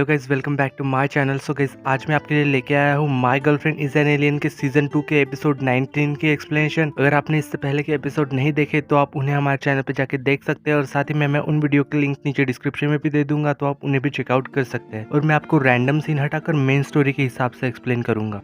Guys welcome back to my channel. So guys आज मैं आपके लिए लेके आया हूँ my girlfriend is an alien के सीजन 2 के एपिसोड 19 की एक्सप्लेनेशन। अगर आपने इससे पहले के एपिसोड नहीं देखे तो आप उन्हें हमारे चैनल पे जाके देख सकते हैं और साथ ही मैं उन वीडियो के लिंक नीचे डिस्क्रिप्शन में भी दे दूंगा, तो आप उन्हें भी चेकआउट कर सकते हैं। और मैं आपको रैंडम सीन हटाकर मेन स्टोरी के हिसाब से एक्सप्लेन करूंगा।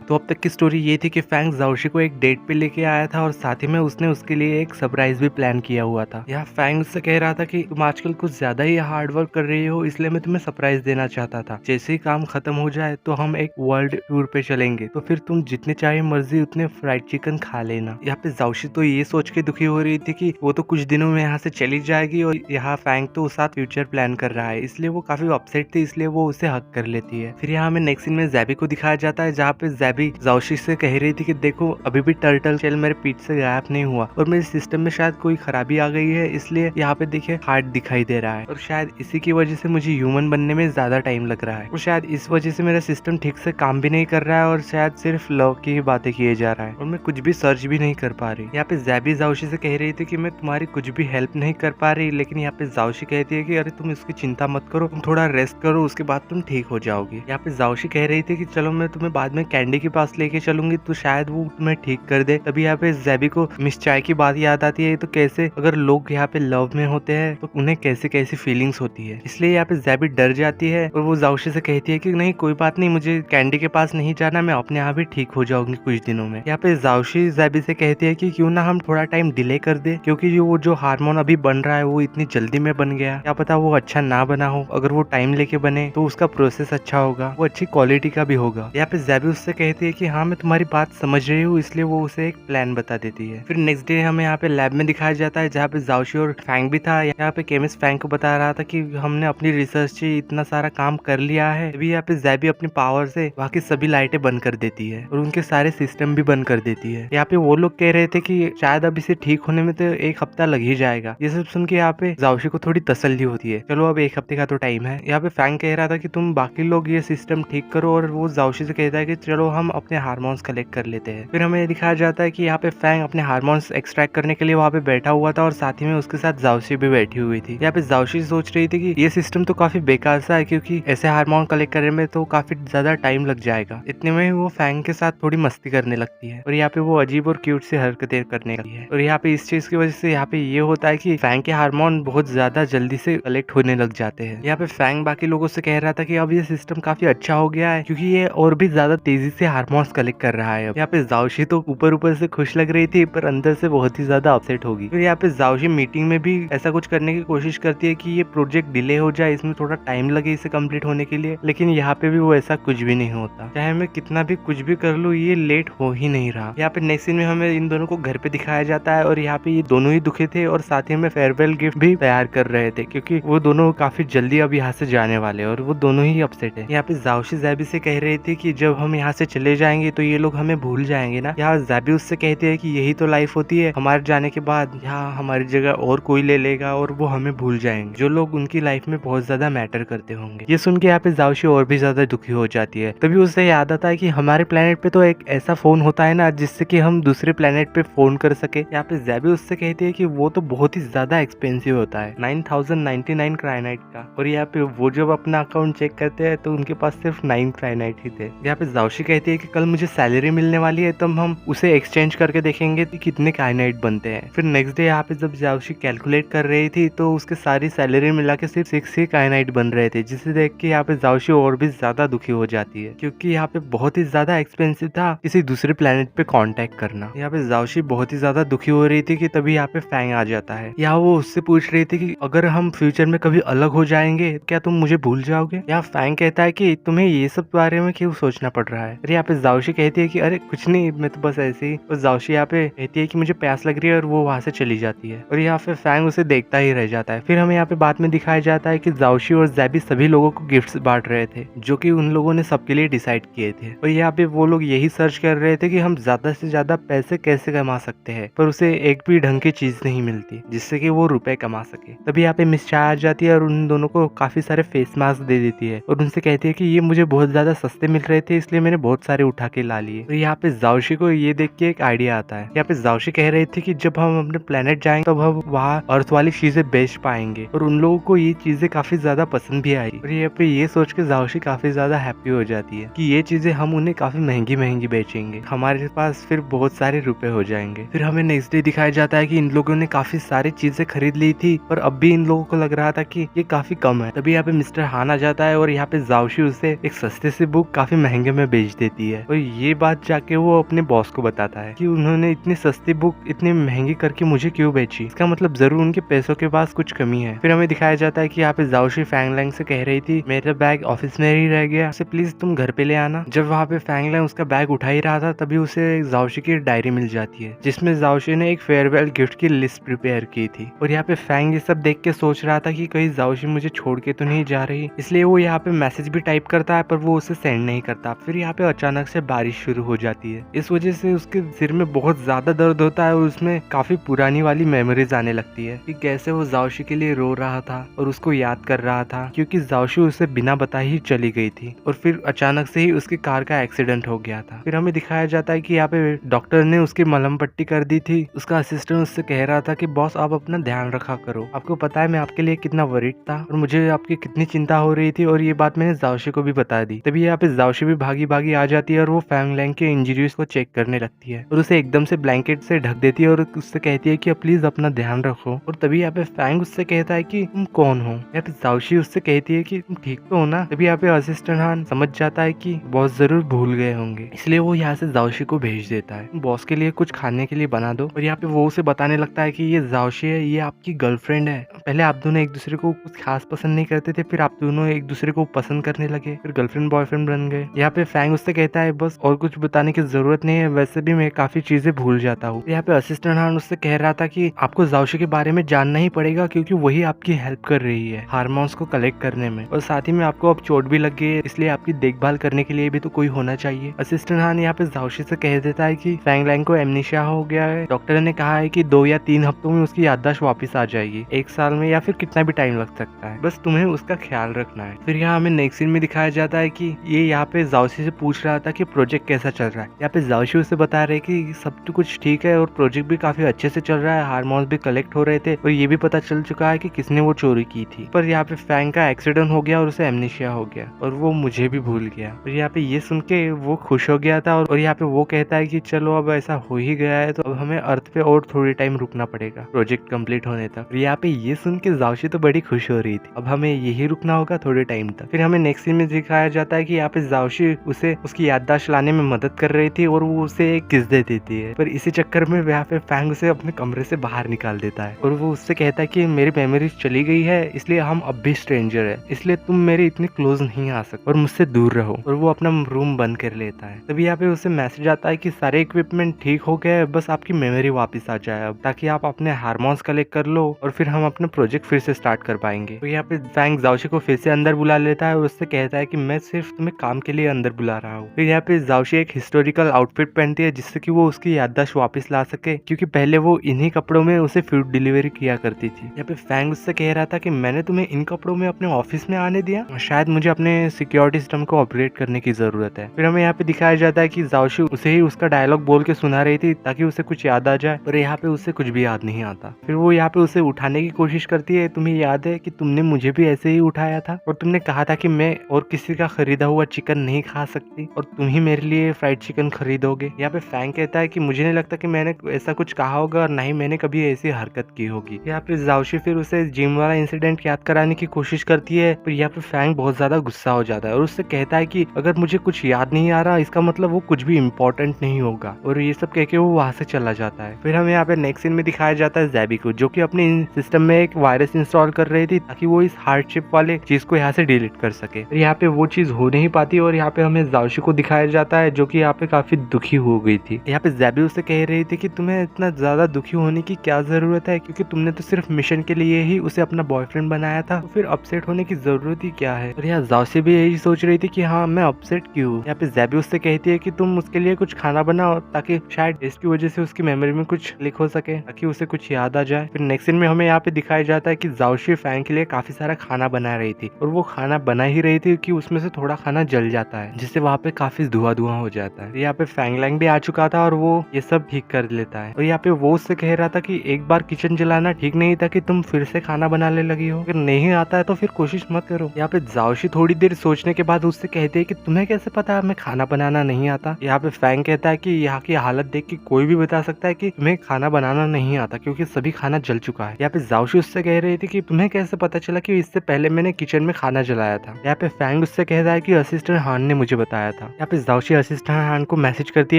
तो अब तक की स्टोरी ये थी कि फैंग जाओशी को एक डेट पे लेके आया था और साथ ही में उसने उसके लिए एक सरप्राइज भी प्लान किया हुआ था। यह फैंग से कह रहा था कि तुम आजकल कुछ ज्यादा ही हार्ड वर्क कर रही हो, इसलिए मैं तुम्हें सरप्राइज देना चाहता था। जैसे ही काम खत्म हो जाए तो हम एक वर्ल्ड टूर पे चलेंगे, तो फिर तुम जितने चाहे मर्जी उतने फ्राइड चिकन खा लेना। यहाँ पे जाओशी तो ये सोच के दुखी हो रही थी कि वो तो कुछ दिनों में यहाँ से चली जाएगी और यहाँ फैंग तो उस साथ फ्यूचर प्लान कर रहा है, इसलिए वो काफी अपसेट थी, इसलिए वो उसे हक कर लेती है। फिर यहाँ हमें नेक्स्ट सीन में ज़ैबी को दिखाया जाता है, जहाँ पे ज़ैबी जाओशी से कह रही थी कि देखो अभी भी टर्टल शेल मेरे पीठ से गायब नहीं हुआ और मेरे सिस्टम में शायद कोई खराबी आ गई है, इसलिए यहाँ पे देखिए हार्ट दिखाई दे रहा है और शायद इसी की वजह से मुझे ह्यूमन बनने में ज्यादा टाइम लग रहा है और शायद इस वजह से मेरा सिस्टम ठीक से काम भी नहीं कर रहा है और शायद सिर्फ लव की ही बातें किए जा रहा है और मैं कुछ भी सर्च भी नहीं कर पा रही। यहाँ पे ज़ैबी जाओशी से कह रही थी कि मैं तुम्हारी कुछ भी हेल्प नहीं कर पा रही, लेकिन यहाँ पे जाओशी कहती है कि अरे तुम इसकी चिंता मत करो, तुम थोड़ा रेस्ट करो, उसके बाद तुम ठीक हो जाओगी। यहाँ पे जाओशी कह रही थी कि चलो मैं तुम्हें बाद में कैंडी के पास लेके चलूंगी तो शायद वो तुम्हें ठीक कर दे। तभी यहाँ पे ज़ैबी को मिस चाय की बात याद आती है, तो कैसे अगर लोग यहाँ पे लव में होते हैं तो उन्हें कैसे कैसी फीलिंग्स होती है, इसलिए यहाँ पे ज़ैबी डर जाती है और वो जाओशी से कहती है कि नहीं कोई बात नहीं, मुझे कैंडी के पास नहीं जाना, मैं अपने आप ही ठीक हो जाऊंगी कुछ दिनों में। यहाँ पे जाओशी ज़ैबी से कहती है कि क्यों ना हम थोड़ा टाइम डिले कर दे, क्योंकि जो हार्मोन अभी बन रहा है वो इतनी जल्दी में बन गया, क्या पता वो अच्छा ना बना हो, अगर वो टाइम लेके बने तो उसका प्रोसेस अच्छा होगा, वो अच्छी क्वालिटी का भी होगा। यहाँ पे ज़ैबी उससे कहती है कि हाँ मैं तुम्हारी बात समझ रही हूँ, इसलिए वो उसे एक प्लान बता देती है। फिर नेक्स्ट डे हमें यहाँ पे लैब में दिखाया जाता है, जहाँ पे जाओशी और फैंग भी था। यहाँ पे केमिस्ट फैंग को बता रहा था कि हमने अपनी रिसर्च से इतना सारा काम कर लिया है। अभी यहाँ पे ज़ैबी अपनी पावर से वहाँ की सभी लाइटें बंद कर देती है और उनके सारे सिस्टम भी बंद कर देती है। यहाँ पे वो लोग कह रहे थे कि शायद अब इसे ठीक होने में तो 1 हफ्ता लग ही जाएगा। ये सब सुन के यहाँ पे जाओशी को थोड़ी तसल्ली होती है, चलो अब 1 हफ्ते का तो टाइम है। यहाँ पे फैंग कह रहा था कि तुम बाकी लोग ये सिस्टम ठीक करो और वो जाओशी से कहता है कि चलो हम अपने हार्मोन्स कलेक्ट कर लेते हैं। फिर हमें दिखाया जाता है कि यहाँ पे फैंग अपने हार्मोन्स एक्सट्रैक्ट करने के लिए वहाँ पे बैठा हुआ था और साथ ही में उसके साथ जाओशी भी बैठी हुई थी। यहाँ पे जाओशी सोच रही थी कि ये सिस्टम तो काफी बेकार सा है, क्योंकि ऐसे हार्मोन कलेक्ट करने में तो काफी ज्यादा टाइम लग जाएगा। इतने में वो फैंग के साथ थोड़ी मस्ती करने लगती है और यहाँ पे वो अजीब और क्यूट सी हरकतें करने लगती है और यहाँ पे इस चीज की वजह से यहाँ पे ये होता है कि फैंग के हार्मोन बहुत ज्यादा जल्दी से कलेक्ट होने लग जाते हैं। यहाँ पे फैंग बाकी लोगों से कह रहा था कि अब ये सिस्टम काफी अच्छा हो गया है, क्योंकि ये और भी ज्यादा तेजी से हार्मोन्स कलेक्ट कर रहा है। यहाँ पे जाओशी तो ऊपर ऊपर से खुश लग रही थी पर अंदर से बहुत ही ज्यादा अपसेट होगी। फिर यहाँ पे जाओशी मीटिंग में भी ऐसा कुछ करने की कोशिश करती है कि ये प्रोजेक्ट डिले हो जाए, इसमें थोड़ा टाइम लगे इसे कंप्लीट होने के लिए, लेकिन यहाँ पे भी वो ऐसा कुछ भी नहीं होता। चाहे मैं कितना भी कुछ भी कर लूँ ये लेट हो ही नहीं रहा। यहाँ पे नेक्स्ट सीन में हमें इन दोनों को घर पे दिखाया जाता है और यहाँ पे ये दोनों ही दुखी थे और साथ ही में फेयरवेल गिफ्ट भी तैयार कर रहे थे, क्योंकि वो दोनों काफी जल्दी अब यहाँ से जाने वाले और वो दोनों ही अपसेट है। यहाँ पे जाओशी ज़ैबी से कह रही थी कि जब हम यहाँ से चले जाएंगे तो ये लोग हमें भूल जाएंगे ना। यहाँ ज़ैबी उससे कहती है कि यही तो लाइफ होती है, हमारे जाने के बाद यहाँ हमारी जगह और कोई ले लेगा और वो हमें भूल जाएंगे, जो लोग उनकी लाइफ में बहुत ज्यादा मैटर करते होंगे। ये सुन के यहाँ पे जाओशी और भी ज्यादा दुखी हो जाती है। तभी उसे याद आता है कि हमारे प्लेनेट पे तो एक ऐसा फोन होता है ना जिससे कि हम दूसरे प्लेनेट पे फोन कर सके। यहाँ पे ज़ैबी उससे कहती है कि वो तो बहुत ही ज्यादा एक्सपेंसिव होता है, 9099 क्राइनाइट का, और यहाँ पे वो जब अपना अकाउंट चेक करते हैं तो उनके पास सिर्फ 9 क्राइनाइट ही थे। यहाँ पे जाओशी कहती है कि कल मुझे सैलरी मिलने वाली है, तब हम उसे एक्सचेंज करके देखेंगे कि कितने काइनाइट बनते हैं। फिर नेक्स्ट डे यहाँ पे जब जाओशी कैलकुलेट कर रही थी तो उसके सारी सैलरी मिला के सिर्फ 6 ही काइनाइट बन रहे थे, जिसे देख के यहाँ पे जाओशी और भी ज्यादा दुखी हो जाती है, क्योंकि यहाँ पे बहुत ही ज्यादा एक्सपेंसिव था किसी दूसरे प्लेनेट पे कांटेक्ट करना। यहाँ पे जाओशी बहुत ही ज्यादा दुखी हो रही थी कि तभी यहाँ पे फैंग आ जाता है। यहाँ वो उससे पूछ रही थी कि अगर हम फ्यूचर में कभी अलग हो जाएंगे क्या तुम मुझे भूल जाओगे। यहाँ फैंग कहता है कि तुम्हें ये सब बारे में क्यों सोचना पड़ रहा है। अरे यहाँ पे जाओशी कहती है कि अरे कुछ नहीं, मैं तो बस ऐसे ही। और जाओशी यहाँ पे कहती है कि मुझे प्यास लग रही है और वो वहां से चली जाती है और यहाँ पे फैंग उसे देखता ही रह जाता है। फिर हमें यहाँ पे बाद में दिखाया जाता है कि जाओशी और ज़ैबी सभी लोगों को गिफ्ट्स बांट रहे थे, जो कि उन लोगों ने सबके लिए डिसाइड किए थे। और यहाँ पे वो लोग यही सर्च कर रहे थे कि हम ज्यादा से ज्यादा पैसे कैसे कमा सकते हैं, पर उसे एक भी ढंग की चीज नहीं मिलती जिससे कि वो रुपए कमा सके। तभी यहाँ पे मिस चाय आ जाती है और उन दोनों को काफी सारे फेस मास्क दे देती है और उनसे कहती है कि ये मुझे बहुत ज्यादा सस्ते मिल रहे थे, इसलिए मैंने बहुत सारे उठा के ला लिए। तो यहाँ पे जाओशी को ये देख के एक आइडिया आता है। यहाँ पे जाओशी कह रही थी कि जब हम अपने प्लेनेट जाएंगे तब हम वहाँ अर्थ वाली चीजें बेच पाएंगे, और उन लोगों को ये चीजें काफी ज्यादा पसंद भी आई। और यहाँ पे ये सोच के जाओशी काफी ज्यादा हैप्पी हो जाती है कि ये चीजें हम उन्हें काफी महंगी महंगी बेचेंगे, हमारे पास फिर बहुत सारे रुपए हो जाएंगे। फिर हमें नेक्स्ट डे दिखाया जाता है कि इन लोगों ने काफी सारी चीजें खरीद ली थी, पर अब भी इन लोगों को लग रहा था कि ये काफी कम है। तभी यहाँ पे मिस्टर हान आ जाता है और यहाँ पे जाओशी उसे एक सस्ते से बुक काफी महंगे में बेच देती है। और ये बात जाके वो अपने बॉस को बताता है कि उन्होंने इतनी सस्ती बुक इतनी महंगी करके मुझे क्यों बेची, इसका मतलब जरूर उनके पैसों के पास कुछ कमी है। फिर हमें दिखाया जाता है कि यहाँ पे जाओशी फैंग लैंग से कह रही थी मेरा बैग ऑफिस में ही रह गया, उसे प्लीज तुम घर पे ले आना। जब वहाँ पे फैंग लैंग उसका बैग उठा ही रहा था तभी उसे जाओशी की डायरी मिल जाती है, जिसमें जाओशी ने एक फेयरवेल गिफ्ट की लिस्ट प्रिपेयर की थी। और यहाँ पे फैंग ये सब देख के सोच रहा था कि कहीं जाओशी मुझे छोड़ के तो नहीं जा रही, इसलिए वो यहाँ पे मैसेज भी टाइप करता है पर वो उसे सेंड नहीं करता। फिर यहाँ पे अचानक से बारिश शुरू हो जाती है, इस वजह से उसके सिर में बहुत ज्यादा दर्द होता है और उसमें काफी पुरानी वाली मेमोरीज आने लगती है कि कैसे वो जाओशी के लिए रो रहा था और उसको याद कर रहा था, क्योंकि जाओशी उसे बिना बताए ही चली गई थी और फिर अचानक से ही उसकी कार का एक्सीडेंट हो गया था। फिर हमें दिखाया जाता है कि यहाँ पे डॉक्टर ने उसकी मलहम पट्टी कर दी थी। उसका असिस्टेंट उससे कह रहा था कि बॉस आप अपना ध्यान रखा करो, आपको पता है मैं आपके लिए कितना वरीड था और मुझे आपकी कितनी चिंता हो रही थी, और ये बात मैंने जाओशी को भी बता दी। तभी यहाँ पे जाओशी भी भागी भागी आ जाती है और वो फैंग लैंग के इंजरीज को चेक करने लगती है और उसे एकदम से ब्लैंकेट से ढक देती है और उससे कहती है कि प्लीज अपना ध्यान रखो। और तभी यहाँ पे फैंग उससे कहता है कि तुम कौन हो। यहाँ पे जाओशी उससे कहती है कि तुम ठीक तो हो ना। तभी यहाँ पे असिस्टेंट हान समझ जाता है कि बॉस जरूर भूल गए होंगे, इसलिए वो यहाँ से जाओशी को भेज देता है बॉस के लिए कुछ खाने के लिए बना दो। और यहाँ पे वो उसे बताने लगता है कि ये जाओशी है, ये आपकी गर्लफ्रेंड है। पहले आप दोनों एक दूसरे को कुछ खास पसंद नहीं करते थे, फिर आप दोनों एक दूसरे को पसंद करने लगे, फिर गर्लफ्रेंड बॉयफ्रेंड बन गए। यहाँ पे फैंग उससे कहता है बस और कुछ बताने की जरूरत नहीं है, वैसे भी मैं काफी चीजें भूल जाता हूँ। यहाँ पे असिस्टेंट हान उससे कह रहा था कि आपको जाओशी के बारे में जानना ही पड़ेगा, क्योंकि वही आपकी हेल्प कर रही है हार्मोन्स को कलेक्ट करने में, और साथ ही में आपको अब चोट भी लग गई है, इसलिए आपकी देखभाल करने के लिए भी तो कोई होना चाहिए। असिस्टेंट हान यहाँ पे जाओशी से कह देता है कि फैंग लैंग को एमनीशिया हो गया है, डॉक्टर ने कहा है कि 2 या 3 हफ्तों में उसकी याददाश्त वापस आ जाएगी, 1 साल में या फिर कितना भी टाइम लग सकता है, बस तुम्हें उसका ख्याल रखना है। फिर यहाँ हमें नेक्स्ट सीन में दिखाया जाता है कि ये यहाँ पे जाओशी से पूछ रहा था कि प्रोजेक्ट कैसा चल रहा है। यहाँ पे जाओशी उसे बता रहे कि सब तो कुछ ठीक है और प्रोजेक्ट भी काफी अच्छे से चल रहा है, हार्मोन्स भी कलेक्ट हो रहे थे और ये भी पता चल चुका है कि किसने वो चोरी की थी। पर यहाँ पे फैंग का एक्सीडेंट हो गया और उसे एमनीशिया हो गया और वो मुझे भी भूल गया। और यहाँ पे ये सुन के वो खुश हो गया था और यहाँ पे वो कहता है कि चलो अब ऐसा हो ही गया है तो अब हमें अर्थ पे और थोड़ी टाइम रुकना पड़ेगा प्रोजेक्ट कंप्लीट होने तक। और यहाँ पे ये सुन के जाओशी तो बड़ी खुश हो रही थी, अब हमें यही रुकना होगा थोड़े टाइम तक। फिर हमें नेक्स्ट सीन में दिखाया जाता है कि यहाँ पे जाओशी उसे उसकी याददाश्त लाने में मदद कर रही थी और वो उसे एक किस दे देती है, पर इसी चक्कर में यहाँ पे फैंग उसे अपने कमरे से बाहर निकाल देता है और वो उससे कहता है कि मेरी मेमोरीज चली गई है, इसलिए हम अब भी स्ट्रेंजर है, इसलिए तुम मेरे इतने क्लोज नहीं आ सकते और मुझसे दूर रहो। और वो अपना रूम बंद कर लेता है। तभी यहाँ पे उसे मैसेज आता है कि सारे इक्विपमेंट ठीक हो गए, बस आपकी मेमोरी वापस आ जाए अब, ताकि आप अपने हार्मोन्स कलेक्ट कर लो और फिर हम अपना प्रोजेक्ट फिर से स्टार्ट कर पाएंगे। तो यहाँ पे फैंग जाओशी को फिर से अंदर बुला लेता है और उससे कहता है कि मैं सिर्फ तुम्हें काम के लिए अंदर बुला रहा हूँ। फिर यहाँ पे जाओशी एक हिस्टोरिकल आउटफिट पहनती है जिससे कि वो उसकी याददाश्त वापस ला सके, क्योंकि पहले वो इन्हीं कपड़ों में उसे फूड डिलीवरी किया करती थी। यहाँ पे फैंग उससे कह रहा था कि मैंने तुम्हें इन कपड़ों में अपने ऑफिस में आने दिया, शायद मुझे अपने सिक्योरिटी सिस्टम को अपग्रेड करने की जरूरत है। फिर हमें यहाँ पे दिखाया जाता है कि जाओशी उसे ही उसका डायलॉग बोल के सुना रही थी ताकि उसे कुछ याद आ जाए, पर यहाँ पे उसे कुछ भी याद नहीं आता। फिर वो यहाँ पे उसे उठाने की कोशिश करती है, तुम्हें याद है कि तुमने मुझे भी ऐसे ही उठाया था और तुमने कहा था कि मैं और किसी का खरीदा हुआ चिकन नहीं खा सकती और तुम ही मेरे लिए फ्राइड चिकन खरीदोगे। यहाँ पे फैंग कहता है कि मुझे नहीं लगता कि मैंने ऐसा कुछ कहा होगा और ना ही मैंने कभी ऐसी हरकत की होगी। यहाँ पे जाओशी फिर उसे जिम वाला इंसिडेंट याद कराने की कोशिश करती है, पर यहाँ पे फैंग बहुत ज्यादा गुस्सा हो जाता है और उससे कहता है कि अगर मुझे कुछ याद नहीं आ रहा इसका मतलब वो कुछ भी इम्पोर्टेंट नहीं होगा, और ये सब कह के वो वहां से चला जाता है। फिर हमें यहाँ पे नेक्स्ट सीन में दिखाया जाता है ज़ैबी को, जो कि अपने सिस्टम में एक वायरस इंस्टॉल कर रही थी ताकि वो इस हार्डशिप वाले चीज को यहाँ से डिलीट कर सके। फिर यहाँ पे वो चीज हो नहीं पाती और यहाँ पे हमें जाओशी को दिखाया जाता है जो कि यहाँ पे काफी दुखी हो गई थी। यहाँ पे ज़ैबी उसे कह रही थी कि तुम्हें इतना ज्यादा दुखी होने की क्या जरूरत है, क्योंकि तुमने तो सिर्फ मिशन के लिए ही उसे अपना बॉयफ्रेंड बनाया था, तो फिर अपसेट होने की जरूरत ही क्या है। और यहाँ जाओशी भी यही सोच रही थी कि हाँ मैं अपसेट क्यों। यहाँ पे ज़ैबी उससे कहती है कि तुम उसके लिए कुछ खाना बनाओ ताकि शायद इसकी वजह से उसकी मेमोरी में कुछ क्लिक हो सके, ताकि उसे कुछ याद आ जाए। फिर नेक्स्ट सीन में हमें यहाँ पे दिखाया जाता है कि जाओशी फैंग के लिए काफी सारा खाना बना रही थी और वो खाना बना ही रही थी कि उसमें से थोड़ा खाना जल जाता है, जिससे वहाँ पे पे काफी धुआं हो जाता है। यहाँ पे फैंगलैंग भी आ चुका था और वो ये सब ठीक कर लेता है। और यहाँ पे वो उससे कह रहा था कि एक बार किचन जलाना ठीक नहीं था कि तुम फिर से खाना बनाने लगी हो, अगर नहीं आता है तो फिर कोशिश मत करो। यहाँ पे जाओशी थोड़ी देर सोचने के बाद उससे कहते हैं कि तुम्हें कैसे पता हमें खाना बनाना नहीं आता। यहाँ पे फैंग कहता है कि यहाँ की हालत देख के कोई भी बता सकता है कि तुम्हें खाना बनाना नहीं आता क्योंकि सभी खाना जल चुका है। यहाँ पे जाओशी उससे कह रही थी कि तुम्हें कैसे पता चला कि इससे पहले मैंने किचन में खाना जलाया था। यहाँ पे फैंग उससे कहता है कि असिस्टेंट हान ने मुझे बताया था। यहाँ पे जाओशी असिस्टेंट हान को मैसेज करती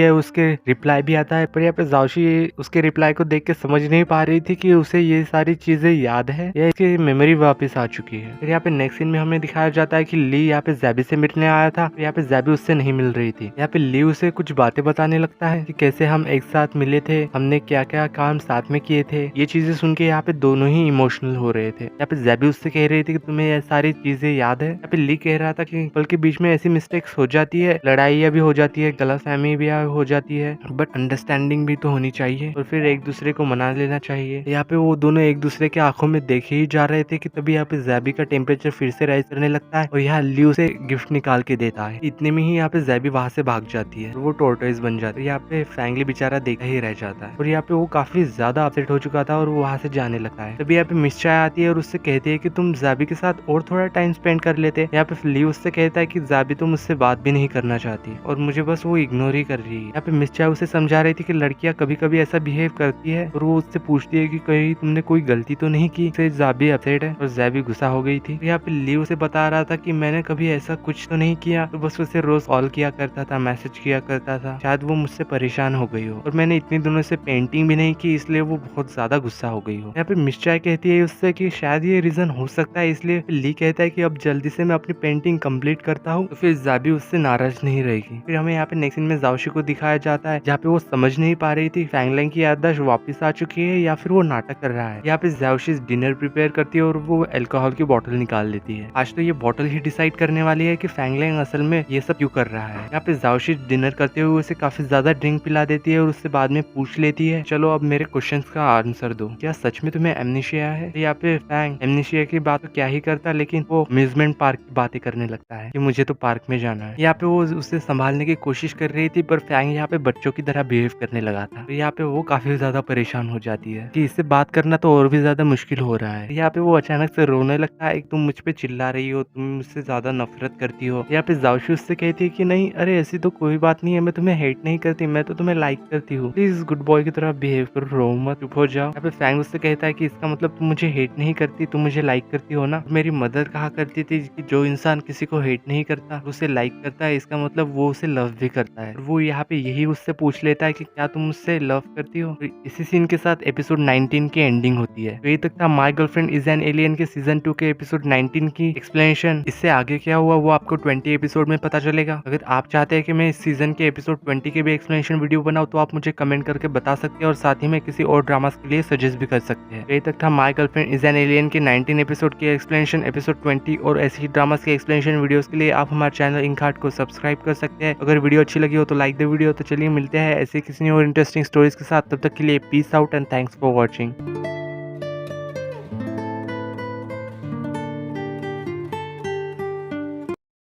है, उसके रिप्लाई भी आता है, पर यहाँ पे जाओशी उसके रिप्लाई को देख के समझ नहीं पा रही थी कि उसे ये सारी चीजें याद है या इसकी मेमोरी वापस आ चुकी है। फिर यहाँ पे नेक्स्ट सीन में हमें दिखाया जाता है कि ली यहाँ पे जैबी से मिलने आया था। यहाँ पे जैबी उससे नहीं मिल रही थी। यहाँ पे ली उसे कुछ बातें बताने लगता है कि कैसे हम एक साथ मिले थे, हमने क्या क्या काम साथ में किए थे। ये चीजें सुन के यहाँ पे दोनों ही इमोशनल हो रहे थे। यहाँ पे जैबी उससे कह रही थी कि तुम्हें ये सारी चीजें याद है। यहाँ पे ली कह रहा था कि पल के बीच में ऐसी मिस्टेक्स हो जाती है, लड़ाइयाँ भी हो जाती है, गलतफहमी भी हो जाती है, बट अंडरस्टैंडिंग भी तो होनी चाहिए और फिर एक दूसरे को मना लेना चाहिए। यहाँ पे वो दोनों एक दूसरे के आंखों में देखे ही जा रहे थे कि तभी यहाँ पे जैबी का टेम्परेचर फिर से राइज करने लगता है और यहाँ ली उसे गिफ्ट निकाल के देता है। इतने में ही यहाँ पे जैबी वहां से भाग जाती है और वो टोर्टोइस बन जाती है। यहाँ पे फैंगली बेचारा देखा ही रह जाता है और यहाँ पे वो काफी ज्यादा अपसेट हो चुका था और वो वहां से जाने लगता है। तभी यहाँ पे मिस चाय आती है और उससे कहती है कि तुम जैबी के साथ और थोड़ा टाइम स्पेंड कर लेते। यहाँ पे ली उससे कहता है कि जैबी तो मुझसे बात भी नहीं करना चाहती और मुझे बस वो इग्नोर ही कर रही है। यहाँ पे मिस चाय उसे समझा रही थी कि लड़कियां कभी कभी ऐसा बिहेव करती है और वो उससे पूछती है कि कहीं तुमने कोई गलती तो नहीं की। जैबी अपसेट है और जैबी गुस्सा हो गई थी। यहाँ पे ली उसे बता रहा था कि मैंने कभी ऐसा कुछ तो नहीं किया, तो बस उसे रोज कॉल किया करता था, मैसेज किया करता था, शायद वो मुझसे परेशान हो गई हो और मैंने इतने दिनों से पेंटिंग भी नहीं की इसलिए वो बहुत ज्यादा गुस्सा हो गई हो। यहाँ पे मिस चाय कहती है उससे कि शायद ये रीजन हो सकता है, इसलिए ली कहता है कि अब जल्दी से मैं अपनी पेंटिंग कंप्लीट करता हूँ तो फिर जैबी उससे नाराज नहीं रहेगी। फिर हमें यहाँ पे नेक्स्ट सीन में जाओशी को दिखाया जाता है जहाँ पे वो समझ नहीं पा रही थी फैंगलैंग की याददाश्त वापस आ चुकी है या फिर वो नाटक कर रहा है। यहाँ पे जाओशी डिनर प्रिपेयर करती है और वो अल्कोहल की बोतल निकाल लेती है। आज तो ये बोतल ही डिसाइड करने वाली है कि फैंगलैंग असल में ये सब क्यों कर रहा है। यहाँ पे जाओशी डिनर करते हुए उसे काफी ज्यादा ड्रिंक पिला देती है और उससे बाद में पूछ लेती है, चलो अब मेरे क्वेश्चंस का आंसर दो, क्या सच में तुम्हें एमनीशिया है। यहाँ पे फैंग एमनीशिया की बात तो क्या ही करता, लेकिन वो अम्यूजमेंट पार्क की बातें करने लगता है कि मुझे तो पार्क में जाना है। यहाँ पे वो उसे संभालने की कोशिश कर रही थी पर फैंग यहाँ पे बच्चों की तरह बिहेव करने लगा था। तो यहाँ पे वो काफी ज्यादा परेशान हो जाती है कि इससे बात करना तो और भी ज्यादा मुश्किल हो रहा है। यहाँ पे वो अचानक से रोने लगता है, तुम मुझ पे चिल्ला रही हो, तुम मुझसे ज्यादा नफरत करती हो। यहाँ पे जाओशी उससे कहती है कि नहीं, अरे ऐसी तो कोई बात नहीं है, मैं तुम्हें हेट नहीं करती, मैं तो तुम्हें लाइक करती हूँ, प्लीज गुड बॉय की तरह बिहेव करो, रो मत, चुप हो जाओ। यहाँ पे फैंग उससे कहता है कि इसका मतलब तुम मुझे हेट नहीं करती, तुम मुझे लाइक करती हो ना। मेरी मदर कहा करती थी कि जो इंसान किसी को हेट नहीं करता उसे लाइक करता है, इसका मतलब वो उसे लव भी करता है। वो यहाँ पे यही उससे पूछ लेता है कि क्या तुम मुझसे लव करती हो। तो इसी सीन के साथ एपिसोड 19 की एंडिंग होती है। तो ये तक था my girlfriend is an alien के सीजन 2 के एपिसोड 19 की एक्सप्लेनेशन। इससे आगे क्या हुआ वो आपको 20 एपिसोड में पता चलेगा। अगर आप चाहते हैं कि मैं इस सीजन के एपिसोड 20 के भी एक्सप्लेनेशन वीडियो बनाऊं तो आप मुझे कमेंट करके बता सकते हैं और साथ ही में किसी और ड्रामास के लिए सजेस्ट भी कर सकते हैं। ये तक था my girlfriend is an alien के 19 एपिसोड की एक्सप्लेनेशन, एपिसोड 20 और ऐसी ही ड्रामास के एक्सप्लेनेशन वीडियोस के लिए आप हमारे चैनल इंकहार्ट को सब्सक्राइब कर सकते हैं। अगर वीडियो अच्छी लगी हो तो लाइक द वीडियो। तो चलिए मिलते हैं ऐसे किसी और इंटरेस्टिंग स्टोरीज के साथ, तब तक के लिए peace out and thanks for watching.